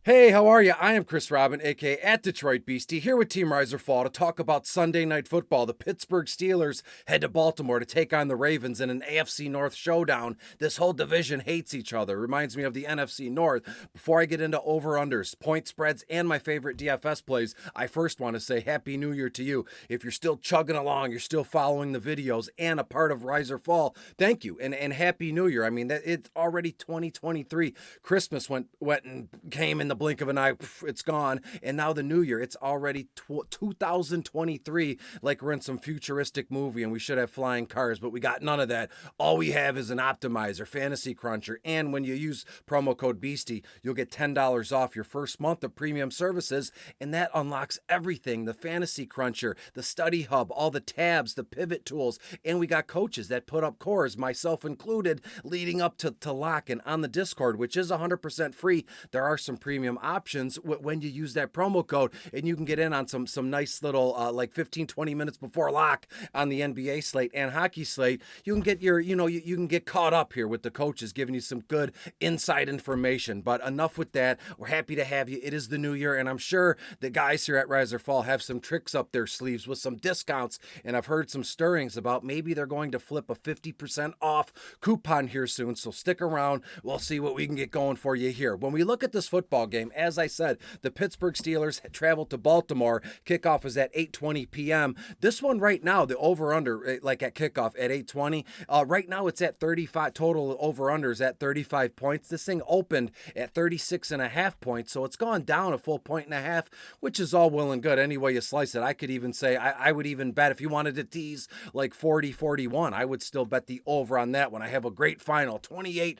Hey, how are you? I am Chris Robin, aka at Detroit Beastie, here with Team Riser Fall to talk about Sunday Night Football. The Pittsburgh Steelers head to Baltimore to take on the Ravens in an AFC North showdown. This whole division hates each other. Reminds me of the NFC North. Before I get into over-unders, point spreads, and my favorite DFS plays, I first want to say Happy New Year to you. If you're still chugging along, you're still following the videos and a part of Riser Fall, thank you, and Happy New Year. I mean, it's already 2023. Christmas went and came in the blink of an eye, it's gone. And now the new year, it's already 2023, like we're in some futuristic movie and we should have flying cars, but we got none of that. All we have is an optimizer, fantasy cruncher, and when you use promo code Beastie, you'll get $10 off your first month of premium services, and that unlocks everything: the fantasy cruncher, the study hub, all the tabs, the pivot tools, and we got coaches that put up cores, myself included, leading up to lock. And on the Discord, which is 100% free, there are some premium options when you use that promo code, and you can get in on some nice little like 15-20 minutes before lock on the NBA slate and hockey slate. You can get you can get caught up here with the coaches giving you some good inside information. But enough with that. We're happy to have you. It is the new year, and I'm sure the guys here at Riser Fall have some tricks up their sleeves with some discounts, and I've heard some stirrings about maybe they're going to flip a 50% off coupon here soon. So stick around. We'll see what we can get going for you here. When we look at this football game, as I said, the Pittsburgh Steelers traveled to Baltimore. Kickoff is at 8:20 p.m. This one right now, the over-under, like at kickoff at 8:20, right now it's at 35. Total over-under is at 35 points. This thing opened at 36.5 points, so it's gone down a full point and a half, which is all well and good any way you slice it. I could even say, I would even bet if you wanted to tease like 40-41, I would still bet the over on that one. I have a great final, 28-24,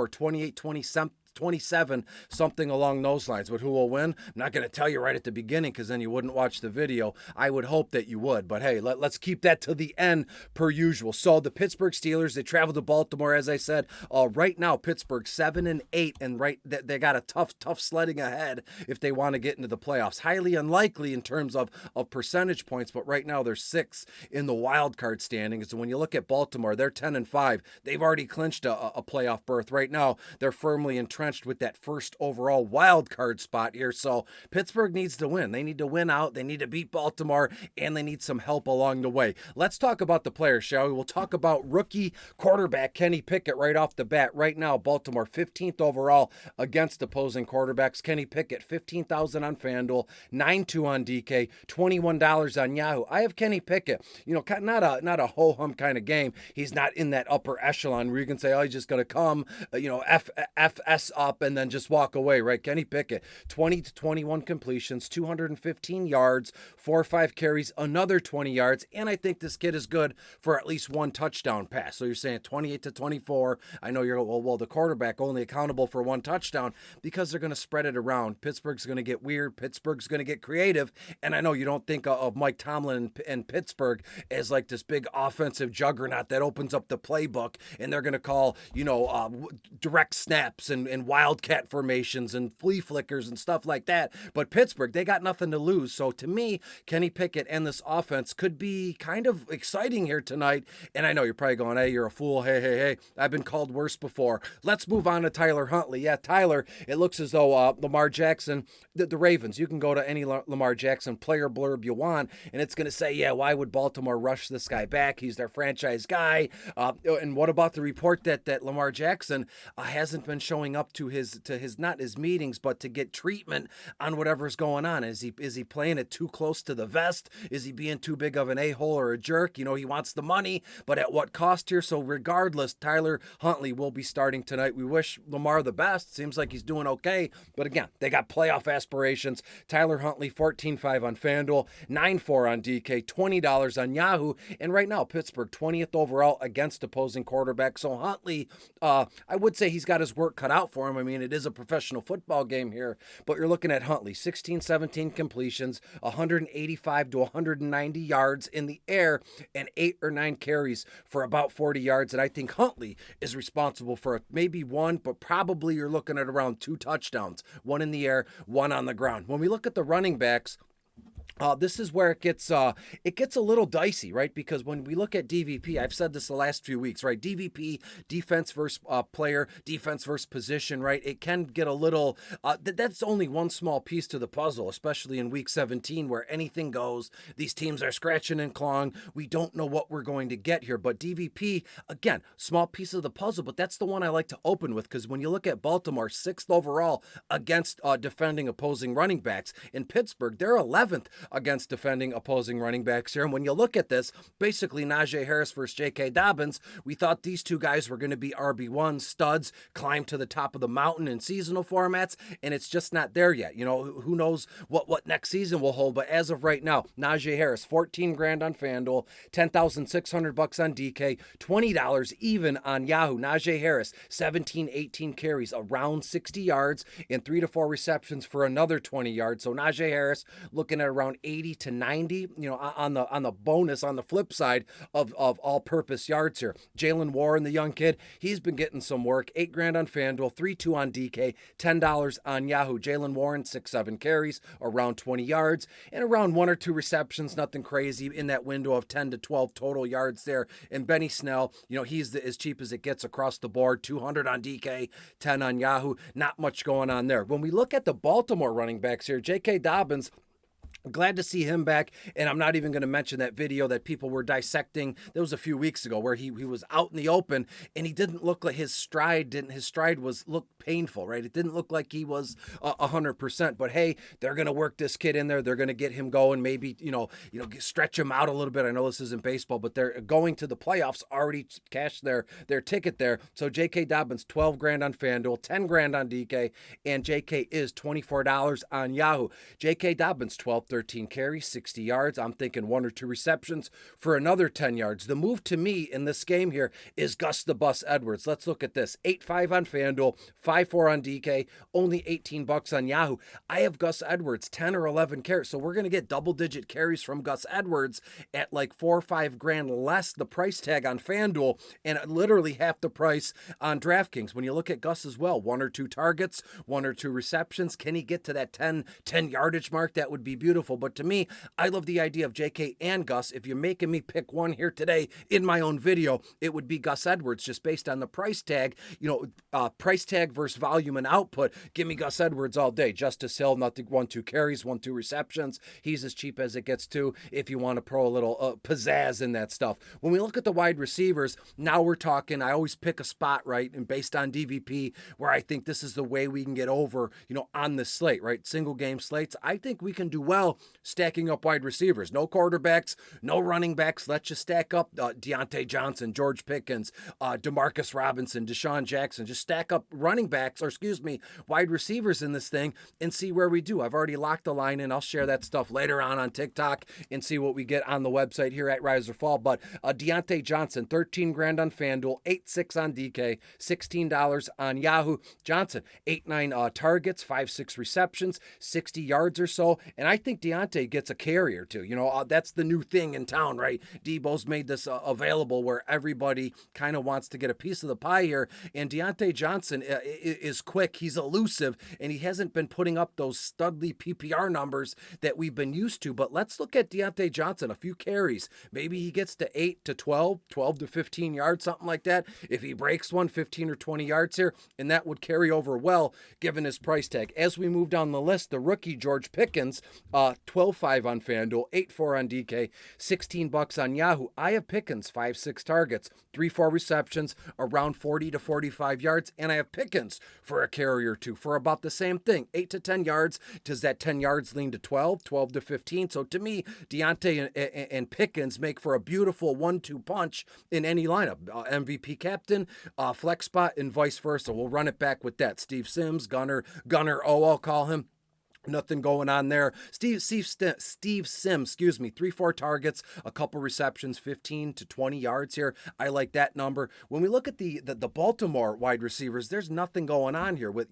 28-27, something along those lines. But who will win? I'm not going to tell you right at the beginning because then you wouldn't watch the video. I would hope that you would. But hey, let's keep that to the end per usual. So the Pittsburgh Steelers, they traveled to Baltimore, as I said. Right now, Pittsburgh 7-8, and they got a tough sledding ahead if they want to get into the playoffs. Highly unlikely in terms of percentage points, but right now they're 6 in the wild card standings. And when you look at Baltimore, they're 10-5. They've already clinched a playoff berth. Right now, they're firmly entrenched with that first overall wild card spot here. So Pittsburgh needs to win. They need to win out. They need to beat Baltimore, and they need some help along the way. Let's talk about the players, shall we? We'll talk about rookie quarterback Kenny Pickett right off the bat. Right now, Baltimore 15th overall against opposing quarterbacks. Kenny Pickett, 15,000 on FanDuel, 9.2 on DK, $21 on Yahoo. I have Kenny Pickett. Not a ho-hum kind of game. He's not in that upper echelon where you can say, oh, he's just going to come, FS up and then just walk away, right? Kenny Pickett, 20-21 completions, 215 yards, 4 or 5 carries, another 20 yards, and I think this kid is good for at least one touchdown pass. So you're saying 28-24. I know you're, well, the quarterback only accountable for one touchdown because they're going to spread it around. Pittsburgh's going to get weird. Pittsburgh's going to get creative, and I know you don't think of Mike Tomlin and Pittsburgh as like this big offensive juggernaut that opens up the playbook, and they're going to call, direct snaps and wildcat formations and flea flickers and stuff like that. But Pittsburgh, they got nothing to lose. So to me, Kenny Pickett and this offense could be kind of exciting here tonight. And I know you're probably going, hey, you're a fool. Hey, I've been called worse before. Let's move on to Tyler Huntley. Yeah, Tyler, it looks as though Lamar Jackson, the Ravens, you can go to any Lamar Jackson player blurb you want, and it's going to say, yeah, why would Baltimore rush this guy back? He's their franchise guy. And what about the report that Lamar Jackson hasn't been showing up to his not his meetings, but to get treatment on whatever's going on? Is he playing it too close to the vest? Is he being too big of an a-hole or a jerk? He wants the money, but at what cost here? So regardless, Tyler Huntley will be starting tonight. We wish Lamar the best. Seems like he's doing okay, but again, they got playoff aspirations. Tyler Huntley, 14.5 on FanDuel, 9.4 on DK, $20 on Yahoo, and right now Pittsburgh 20th overall against opposing quarterbacks. So Huntley, I would say he's got his work cut out for him. I mean, it is a professional football game here, but you're looking at Huntley, 16-17 completions, 185 to 190 yards in the air, and 8 or 9 carries for about 40 yards. And I think Huntley is responsible for maybe one, but probably you're looking at around 2 touchdowns, one in the air, one on the ground. When we look at the running backs, This is where it gets a little dicey, right? Because when we look at DVP, I've said this the last few weeks, right? DVP, defense versus player, defense versus position, right? It can get a little. That's only one small piece to the puzzle, especially in Week 17, where anything goes. These teams are scratching and clawing. We don't know what we're going to get here, but DVP, again, small piece of the puzzle. But that's the one I like to open with, because when you look at Baltimore, 6th overall against defending opposing running backs, in Pittsburgh, they're 11th against defending opposing running backs here. And when you look at this, basically Najee Harris versus J.K. Dobbins, we thought these two guys were going to be RB1 studs, climb to the top of the mountain in seasonal formats, and it's just not there yet. You know, who knows what next season will hold, but as of right now, Najee Harris, 14 grand on FanDuel, 10,600 bucks on DK, $20 even on Yahoo. Najee Harris, 17, 18 carries, around 60 yards, and 3 to 4 receptions for another 20 yards. So Najee Harris looking at around 80 to 90, you know, on the bonus, on the flip side of all-purpose yards here. Jalen Warren, the young kid, he's been getting some work. 8 grand on FanDuel, 3-2 on DK, $10 on Yahoo. Jalen Warren, 6-7 carries, around 20 yards, and around 1 or 2 receptions, nothing crazy in that window of 10 to 12 total yards there. And Benny Snell, you know, he's as cheap as it gets across the board, 200 on DK, 10 on Yahoo. Not much going on there. When we look at the Baltimore running backs here, J.K. Dobbins, glad to see him back, and I'm not even going to mention that video that people were dissecting. That was a few weeks ago where he was out in the open and he didn't look like his stride looked painful, right? It didn't look like he was 100%. But hey, they're going to work this kid in there. They're going to get him going. Maybe stretch him out a little bit. I know this isn't baseball, but they're going to the playoffs. Already cashed their ticket there. So J.K. Dobbins, 12 grand on FanDuel, 10 grand on DK, and J.K. is $24 on Yahoo. J.K. Dobbins, 12, 13 carries, 60 yards. I'm thinking 1 or 2 receptions for another 10 yards. The move to me in this game here is Gus the Bus Edwards. Let's look at this. 8-5 on FanDuel, 5-4 on DK, only 18 bucks on Yahoo. I have Gus Edwards, 10 or 11 carries. So we're going to get double-digit carries from Gus Edwards at like 4 or 5 grand less the price tag on FanDuel and literally half the price on DraftKings. When you look at Gus as well, 1 or 2 targets, 1 or 2 receptions. Can he get to that 10 yardage mark? That would be beautiful. But to me, I love the idea of JK and Gus. If you're making me pick one here today in my own video, it would be Gus Edwards, just based on the price tag. Price tag versus volume and output. Give me Gus Edwards all day. Justice Hill, nothing, 1-2 carries, 1-2 receptions. He's as cheap as it gets too, if you want to throw a little pizzazz in that stuff. When we look at the wide receivers, now we're talking, I always pick a spot, right? And based on DVP, where I think this is the way we can get over, on the slate, right? Single game slates. I think we can do well stacking up wide receivers. No quarterbacks, no running backs. Let's just stack up Deontay Johnson, George Pickens, Demarcus Robinson, Deshaun Jackson. Just stack up wide receivers in this thing and see where we do. I've already locked the line in. I'll share that stuff later on TikTok and see what we get on the website here at Rise or Fall. But Deontay Johnson, 13 grand on FanDuel, 8-6 on DK, $16 on Yahoo. Johnson, 8-9 targets, 5-6 receptions, 60 yards or so. And I think Deontay gets a carrier too. That's the new thing in town, right? Debo's made this available where everybody kind of wants to get a piece of the pie here. And Deontay Johnson is quick. He's elusive, and he hasn't been putting up those studly PPR numbers that we've been used to. But let's look at Deontay Johnson, a few carries. Maybe he gets to 8 to 12, 12 to 15 yards, something like that. If he breaks 15 or 20 yards here, and that would carry over well, given his price tag. As we move down the list, the rookie George Pickens, 12-5 on FanDuel, 8-4 on DK, 16 bucks on Yahoo. I have Pickens, 5-6 targets, 3-4 receptions, around 40 to 45 yards, and I have Pickens for a carry or two for about the same thing, 8 to 10 yards. Does that 10 yards lean to 12, 12 to 15? So to me, Deontay and Pickens make for a beautiful 1-2 punch in any lineup. MVP captain, flex spot, and vice versa. We'll run it back with that. Steve Sims, Gunner O, I'll call him. Nothing going on there. Steve Sims, 3-4 targets, a couple receptions, 15 to 20 yards here. I like that number. When we look at the Baltimore wide receivers, there's nothing going on here with,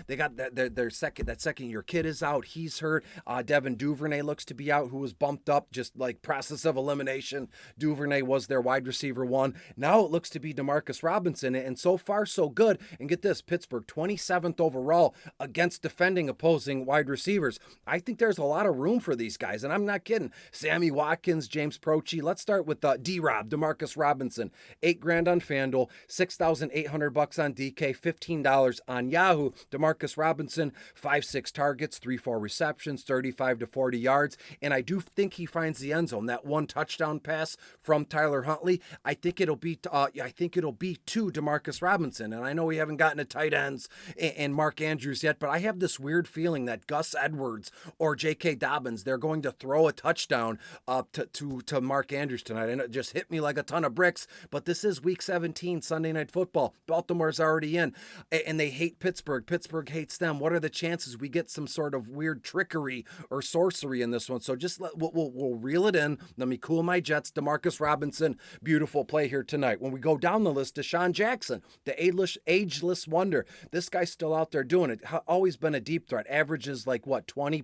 they got their second year kid is out. He's hurt. Devin Duvernay looks to be out, who was bumped up, just like process of elimination. Duvernay was their wide receiver 1. Now it looks to be Demarcus Robinson, and so far so good. And get this, Pittsburgh, 27th overall against defending opposing wide receivers receivers. I think there's a lot of room for these guys, and I'm not kidding. Sammy Watkins, James Proche. Let's start with D-Rob, Demarcus Robinson. $8,000 on FanDuel, $6,800 on DK, $15 on Yahoo. Demarcus Robinson, 5-6 targets, 3-4 receptions, 35 to 40 yards, and I do think he finds the end zone. That one touchdown pass from Tyler Huntley, I think it'll be to Demarcus Robinson. And I know we haven't gotten to tight ends and Mark Andrews yet, but I have this weird feeling that Gus Edwards or J.K. Dobbins, they're going to throw a touchdown to Mark Andrews tonight. And it just hit me like a ton of bricks, but this is Week 17, Sunday Night Football. Baltimore's already in, and they hate Pittsburgh. Pittsburgh hates them. What are the chances we get some sort of weird trickery or sorcery in this one? So just we'll reel it in. Let me cool my jets. Demarcus Robinson, beautiful play here tonight. When we go down the list, Deshaun Jackson, the ageless wonder. This guy's still out there doing it. Always been a deep threat. Averages like 20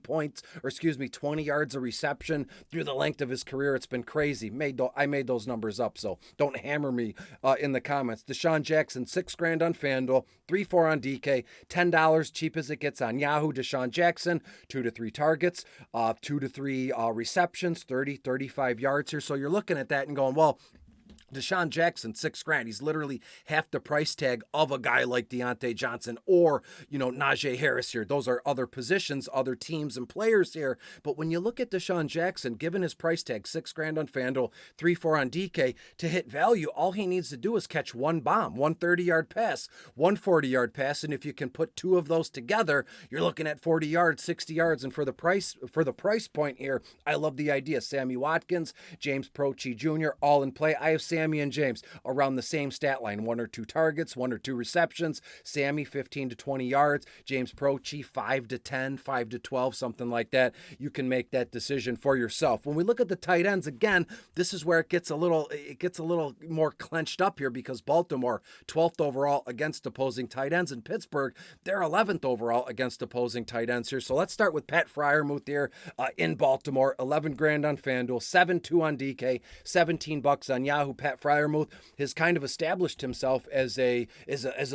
yards a reception through the length of his career. It's been crazy. I made those numbers up, so don't hammer me in the comments. Deshaun Jackson, $6,000 on FanDuel, 3-4 on DK, $10 cheap as it gets on Yahoo. Deshaun Jackson, 2 to 3 targets, 2 to 3 receptions, 35 yards here. So you're looking at that and going, well, Deshaun Jackson, $6,000. He's literally half the price tag of a guy like Deontay Johnson or, Najee Harris here. Those are other positions, other teams and players here. But when you look at Deshaun Jackson, given his price tag, $6,000 on FanDuel, 3-4 on DK, to hit value, all he needs to do is catch one bomb, one 30-yard pass, one 40-yard pass. And if you can put two of those together, you're looking at 40 yards, 60 yards. And for the price point here, I love the idea. Sammy Watkins, James Proche Jr., all in play. I have Sammy and James around the same stat line, 1 or 2 targets, 1 or 2 receptions. Sammy 15 to 20 yards, James Proche 5 to 10, 5 to 12, something like that. You can make that decision for yourself. When we look at the tight ends, again, this is where it gets a little more clenched up here, because Baltimore 12th overall against opposing tight ends, and Pittsburgh, they're 11th overall against opposing tight ends here. So let's start with Pat Freiermuth here in Baltimore, $11,000 on FanDuel, 7-2 on DK, $17 on Yahoo. Pat Freiermuth has kind of established himself as a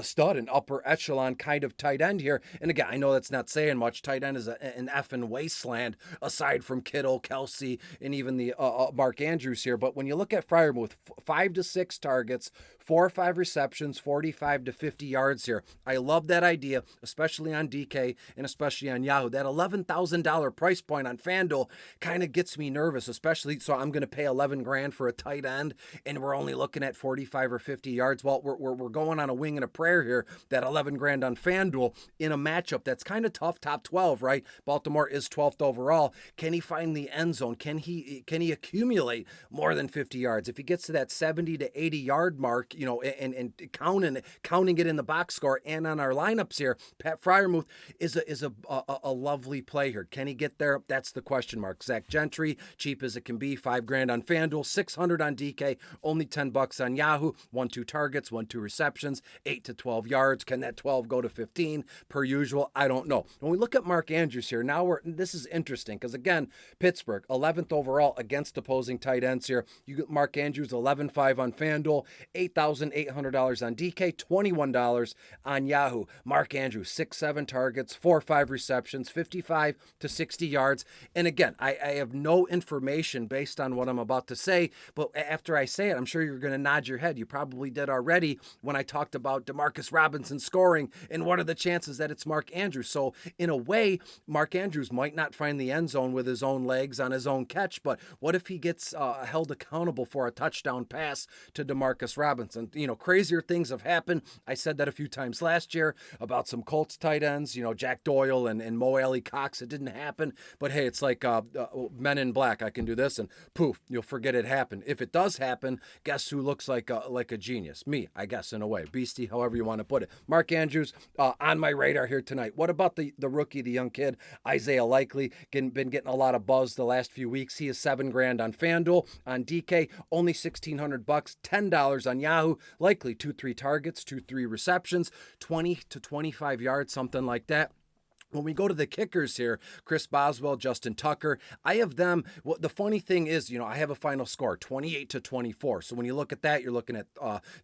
stud, an upper echelon kind of tight end here. And again, I know that's not saying much. Tight end is an effing wasteland aside from Kittle, Kelsey, and even the Mark Andrews here. But when you look at Freiermuth, 5 to 6 targets, 4 or 5 receptions, 45 to 50 yards here. I love that idea, especially on DK and especially on Yahoo. That $11,000 price point on FanDuel kind of gets me nervous, especially so I'm going to pay $11,000 for a tight end, and we're only looking at 45 or 50 yards. Well, we're going on a wing and a prayer here. That $11,000 on FanDuel in a matchup that's kind of tough, top 12, right? Baltimore is 12th overall. Can he find the end zone? Can he accumulate more than 50 yards? If he gets to that 70 to 80 yard mark, and counting it in the box score and on our lineups here, Pat Freiermuth is a lovely play here. Can he get there? That's the question mark. Zach Gentry, cheap as it can be, $5,000 on FanDuel, $600 on DK, only $10 on Yahoo. 1-2 targets, 1-2 receptions, 8 to 12 yards. Can that 12 go to 15 per usual? I don't know. When we look at Mark Andrews here, this is interesting because again, Pittsburgh 11th overall against opposing tight ends here. You get Mark Andrews 11.5 on FanDuel, $8,800 on DK, $21 on Yahoo. Mark Andrews 6-7 targets, 4-5 receptions, 55 to 60 yards. And again, I have no information based on what I'm about to say, but after I say it, I'm sure you're going to nod your head. You probably did already when I talked about Demarcus Robinson scoring and what are the chances that it's Mark Andrews. So in a way, Mark Andrews might not find the end zone with his own legs on his own catch, but what if he gets held accountable for a touchdown pass to Demarcus Robinson? Crazier things have happened. I said that a few times last year about some Colts tight ends, Jack Doyle and Mo Alley Cox. It didn't happen, but hey, it's like Men in Black. I can do this and poof, you'll forget it happened. If it does happen, guess who looks like a genius? Me, I guess, in a way. Beastie, however you want to put it. Mark Andrews on my radar here tonight. What about the rookie, the young kid, Isaiah Likely? Been getting a lot of buzz the last few weeks. He is $7,000 on FanDuel. On DK, only $1,600, $10 on Yahoo. Likely 2-3 targets, 2-3 receptions, 20 to 25 yards, something like that. When we go to the kickers here, Chris Boswell, Justin Tucker, I have them. Well, the funny thing is, I have a final score, 28-24. So when you look at that, you're looking at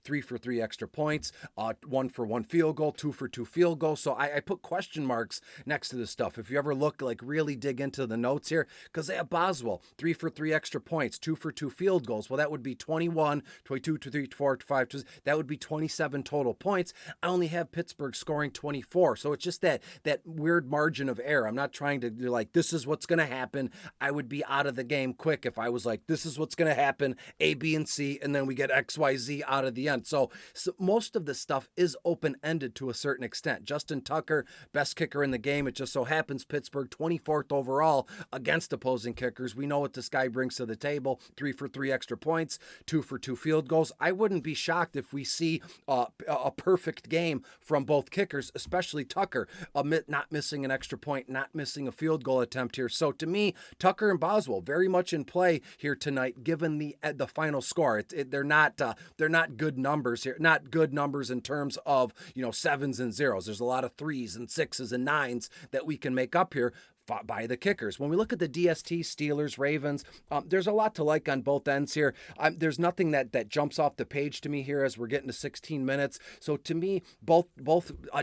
3 for 3 extra points, 1 for 1 field goal, 2 for 2 field goals. So I put question marks next to this stuff. If you ever look, really dig into the notes here, because they have Boswell, 3 for 3 extra points, 2 for 2 field goals. Well, that would be 21, 22, 23, 24, 25. That would be 27 total points. I only have Pittsburgh scoring 24. So it's just that weird margin of error. I'm not trying to do this is what's going to happen. I would be out of the game quick if I was like, this is what's going to happen, A, B, and C, and then we get X, Y, Z out of the end. So most of this stuff is open-ended to a certain extent. Justin Tucker, best kicker in the game. It just so happens Pittsburgh 24th overall against opposing kickers. We know what this guy brings to the table. 3 for 3 extra points, 2 for 2 field goals. I wouldn't be shocked if we see a perfect game from both kickers, especially Tucker, not missing an extra point, not missing a field goal attempt here. So to me, Tucker and Boswell very much in play here tonight, given the final score. They're not good numbers here, not good numbers in terms of 7s and 0s. There's a lot of 3s and 6s and 9s that we can make up here by the kickers. When we look at the DST, Steelers, Ravens, there's a lot to like on both ends here. There's nothing that jumps off the page to me here as we're getting to 16 minutes. So to me, both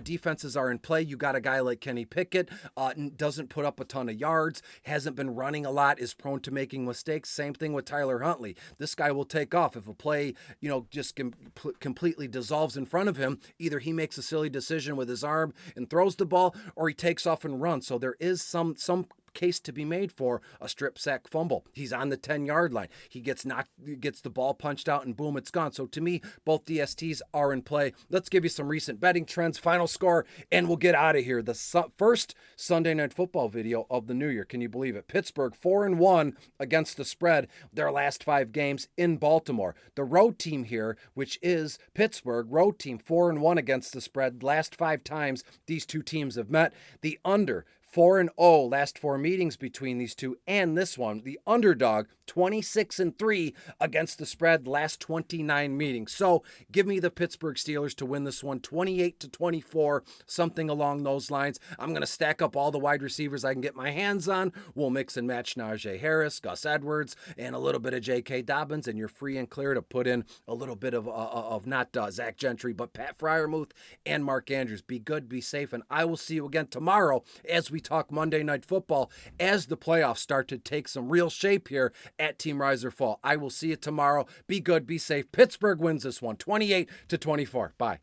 defenses are in play. You got a guy like Kenny Pickett, doesn't put up a ton of yards, hasn't been running a lot, is prone to making mistakes. Same thing with Tyler Huntley. This guy will take off. If a play, just completely dissolves in front of him, either he makes a silly decision with his arm and throws the ball, or he takes off and runs. So there is some case to be made for a strip sack fumble. He's on the 10-yard line. He gets the ball punched out, and boom, it's gone. So to me, both DSTs are in play. Let's give you some recent betting trends, final score, and we'll get out of here. The first Sunday Night Football video of the new year. Can you believe it? Pittsburgh 4-1 against the spread their last 5 games in Baltimore. The road team here, which is Pittsburgh, road team 4-1 against the spread last 5 times these two teams have met. The under 4-0 last 4 meetings between these two, and this one, the underdog, 26-3 against the spread last 29 meetings. So give me the Pittsburgh Steelers to win this one, 28-24, something along those lines. I'm going to stack up all the wide receivers I can get my hands on. We'll mix and match Najee Harris, Gus Edwards, and a little bit of J.K. Dobbins, and you're free and clear to put in a little bit of not Zach Gentry, but Pat Freiermuth and Mark Andrews. Be good, be safe, and I will see you again tomorrow as we talk Monday Night Football as the playoffs start to take some real shape here at Team Rise or Fall. I will see you tomorrow. Be good, be safe. Pittsburgh wins this one, 28-24. Bye.